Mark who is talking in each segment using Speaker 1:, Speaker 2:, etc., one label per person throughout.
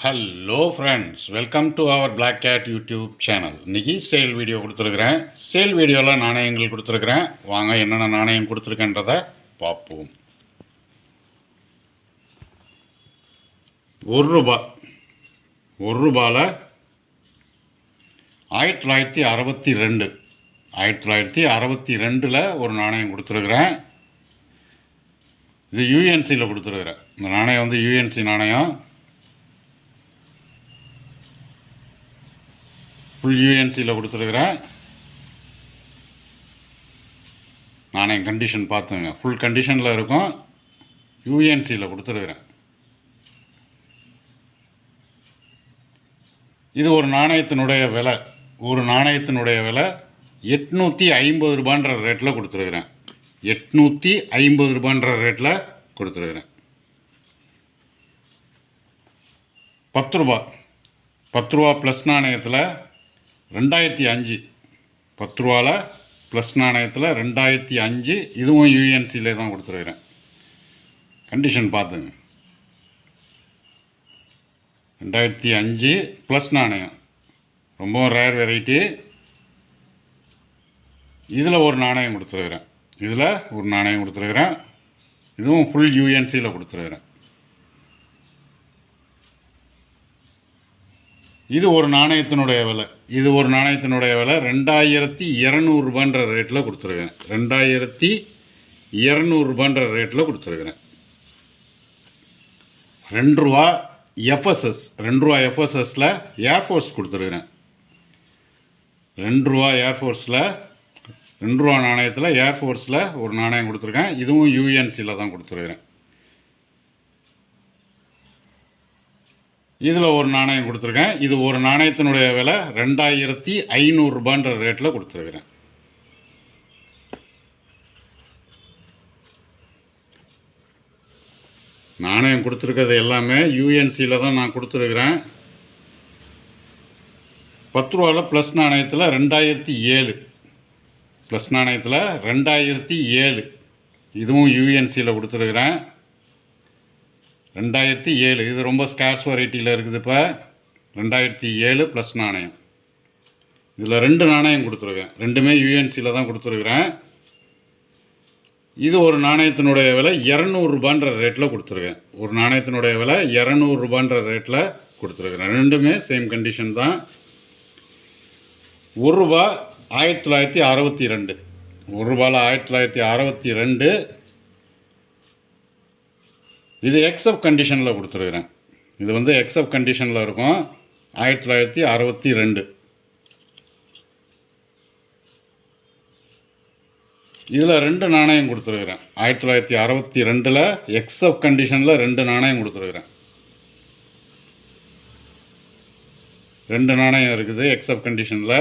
Speaker 1: Hello friends, welcome to our Black Cat YouTube channel. இன்றைக்கி sale video கொடுத்துருக்குறேன். Sale வீடியோவில் நாணயங்கள் கொடுத்துருக்குறேன். வாங்க என்னென்ன நாணயம் கொடுத்துருக்கேன்றதை பார்ப்போம். ₹1 ₹1 1962 1962 ஒரு நாணயம் கொடுத்துருக்குறேன். இது யூஎன்சியில் கொடுத்துருக்குறேன். இந்த நாணயம் வந்து யூஎன்சி நாணயம், ஃபுல் யூஎன்சியில் கொடுத்துருக்குறேன். நாணயம் கண்டிஷன் பார்த்துங்க, ஃபுல் கண்டிஷனில் இருக்கும். யூஎன்சியில் கொடுத்துருக்குறேன். இது ஒரு நாணயத்தினுடைய விலை ₹850 ரேட்டில் கொடுத்துருக்குறேன். ₹850 ரேட்டில் கொடுத்துருக்குறேன். ₹10 ப்ளஸ் நாணயத்தில் 2005, ₹10 ப்ளஸ் நாணயத்தில் 2005, இதுவும் யூஎன்சியில் தான் கொடுத்துருக்குறேன். கண்டிஷன் பார்த்துங்க. 2005 ப்ளஸ் நாணயம், ரொம்ப ரேர் வெரைட்டி. இதில் ஒரு நாணயம் கொடுத்துருக்குறேன். இதுவும் ஃபுல் யூஎன்சியில் கொடுத்துருக்குறேன். இது ஒரு நாணயத்தினுடைய விலை ₹2200 ரேட்டில் கொடுத்துருக்கேன். ₹2200 ரேட்டில் கொடுத்துருக்குறேன். ₹2 எஃப்எஸ்எஸ், ₹2 எஃப்எஸ்எஸில் ஏர்ஃபோர்ஸ் கொடுத்துருக்குறேன். ₹2 ஏர்ஃபோர்ஸில், ₹2 நாணயத்தில் ஏர்ஃபோர்ஸில் ஒரு நாணயம் கொடுத்துருக்கேன். இதுவும் யூஎன்சியில் தான் கொடுத்துருக்குறேன். இதில் ஒரு நாணயம் கொடுத்துருக்கேன். இது ஒரு நாணயத்தினுடைய விலை ₹2500 ரேட்டில் கொடுத்துருக்குறேன். நாணயம் கொடுத்துருக்கிறது எல்லாமே யூஎன்சியில் தான் நான் கொடுத்துருக்குறேன். ₹10 ப்ளஸ் நாணயத்தில் 2007, ப்ளஸ் நாணயத்தில் 2007, இதுவும் யூஎன்சியில் கொடுத்துருக்குறேன். 2007, இது ரொம்ப ஸ்கேர்ஸ் வெரைட்டியில் இருக்குது. இப்போ 2007 ப்ளஸ் நாணயம். இதில் 2 நாணயம் கொடுத்துருக்கேன். 2மே யூஎன்சியில் தான் கொடுத்துருக்குறேன். இது ஒரு நாணயத்தினுடைய விலை ₹200 ரேட்டில் கொடுத்துருக்கேன். ஒரு நாணயத்தினுடைய விலை ₹200 ரேட்டில் கொடுத்துருக்குறேன். 2மே சேம் கண்டிஷன் தான். ₹1 1962, ₹1 1962, இது எக்ஸப்ட் கண்டிஷனில் கொடுத்துருக்குறேன். இது வந்து எக்ஸப்ட் கண்டிஷனில் இருக்கும். 1962. இதில் 2 நாணயம் கொடுத்துருக்குறேன். 1962 எக்ஸப்ட் கண்டிஷனில் 2 நாணயம் கொடுத்துருக்குறேன். 2 நாணயம் இருக்குது எக்ஸப்ட் கண்டிஷனில்.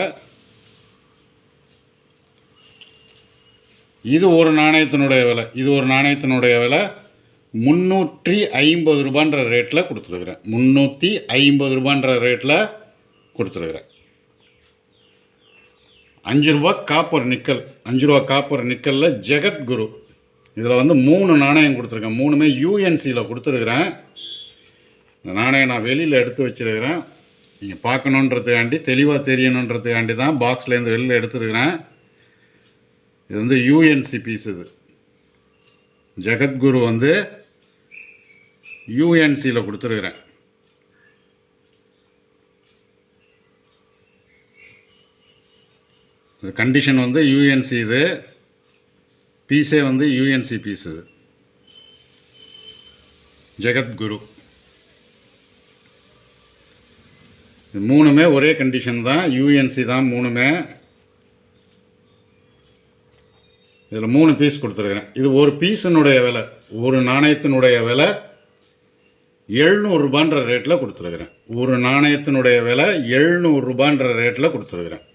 Speaker 1: இது ஒரு நாணயத்தினுடைய விலை ₹350 ரேட்டில் கொடுத்துருக்குறேன். ₹350 ரேட்டில் கொடுத்துருக்குறேன். ₹5 காப்பர் நிக்கல், ₹5 காப்பர் நிக்கலில் ஜெகத்குரு. இதில் வந்து 3 நாணயம் கொடுத்துருக்கேன். 3மே யூஎன்சியில் கொடுத்துருக்குறேன். இந்த நாணயம் நான் வெளியில் எடுத்து வச்சுருக்கிறேன். நீங்கள் பார்க்கணுன்றதுக்காண்டி, தெளிவாக தெரியணுன்றதுக்காண்டி தான் பாக்ஸ்லேருந்து வெளியில் எடுத்துருக்கிறேன். இது வந்து யூஎன்சி பீஸ். இது ஜெகத்குரு வந்து யூஎன்சியில் கொடுத்துருக்குறேன். இது கண்டிஷன் வந்து யூஎன்சி. இது பீஸே வந்து யூஎன்சி பீஸ். இது ஜெகத்குரு. இது 3மே ஒரே கண்டிஷன் தான், யூஎன்சி தான் 3மே. இதில் 3 பீஸ் கொடுத்துருக்குறேன். இது ஒரு பீஸினுடைய விலை, ஒரு நாணயத்தினுடைய விலை ₹700 ரேட்டில் கொடுத்துருக்குறேன். ஒரு நாணயத்தினுடைய விலை ₹700 ரேட்டில் கொடுத்துருக்குறேன்.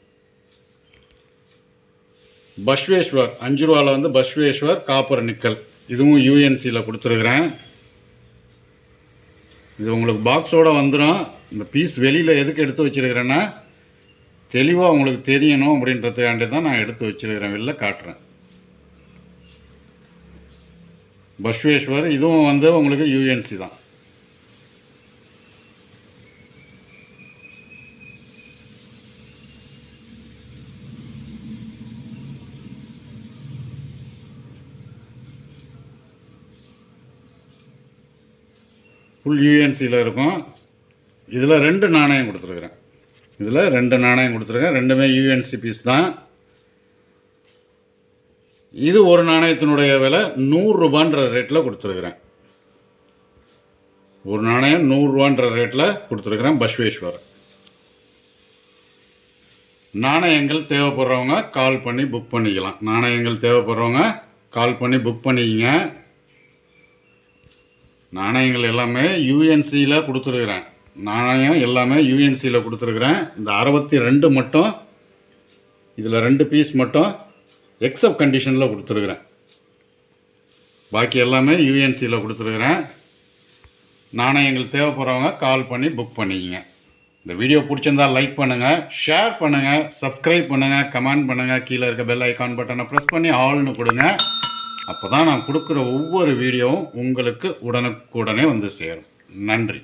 Speaker 1: பஸ்வேஸ்வர், ₹5 வந்து பஸ்வேஸ்வர் காப்பர் நிக்கல், இதுவும் யூஎன்சியில் கொடுத்துருக்குறேன். இது உங்களுக்கு பாக்ஸோடு வந்துடும். இந்த பீஸ் வெளியில் எதுக்கு எடுத்து வச்சுருக்கிறேன்னா, தெளிவாக உங்களுக்கு தெரியணும் அப்படின்றதுக்காண்டி தான் நான் எடுத்து வச்சுருக்கிறேன், வெளில காட்டுறேன். பஸ்வேஸ்வர், இதுவும் வந்து உங்களுக்கு யூஎன்சி தான். ஃபுல் யூஎன்சியில் இருக்கும். இதில் 2 நாணயம் கொடுத்துருக்குறேன். இதில் 2 நாணயம் கொடுத்துருக்கேன். ரெண்டுமே யூஎன்சி பீஸ் தான். இது ஒரு நாணயத்தினுடைய விலை 100 ரூபான்ற ரேட்டில் கொடுத்துருக்குறேன். ஒரு நாணயம் 100 ரூபான்ற ரேட்டில் கொடுத்துருக்குறேன். பஸ்வேஸ்வர். நாணயங்கள் தேவைப்படுறவங்க கால் பண்ணி புக் பண்ணிக்கலாம். நாணயங்கள் தேவைப்படுறவங்க கால் பண்ணி புக் பண்ணிக்கிங்க. நாணயங்கள் எல்லாமே யூஎன்சியில் கொடுத்துருக்குறேன். நாணயம் எல்லாமே யூஎன்சியில் கொடுத்துருக்குறேன். இந்த 62 மட்டும், இதில் 2 பீஸ் மட்டும் எக்ஸப்ட் கண்டிஷனில் கொடுத்துருக்குறேன். பாக்கி எல்லாமே யூஎன்சியில் கொடுத்துருக்குறேன். நாணயங்கள் தேவைப்படுறவங்க கால் பண்ணி புக் பண்ணிக்கிங்க. இந்த வீடியோ பிடிச்சிருந்தால் லைக் பண்ணுங்கள், ஷேர் பண்ணுங்கள், சப்ஸ்கிரைப் பண்ணுங்கள், கமெண்ட் பண்ணுங்கள். கீழே இருக்க பெல் ஐக்கான் பட்டனை ப்ரெஸ் பண்ணி ஆல்னு கொடுங்க. அப்போ தான் நான் கொடுக்குற ஒவ்வொரு வீடியோவும் உங்களுக்கு உடனுக்குடனே வந்து சேரும். நன்றி.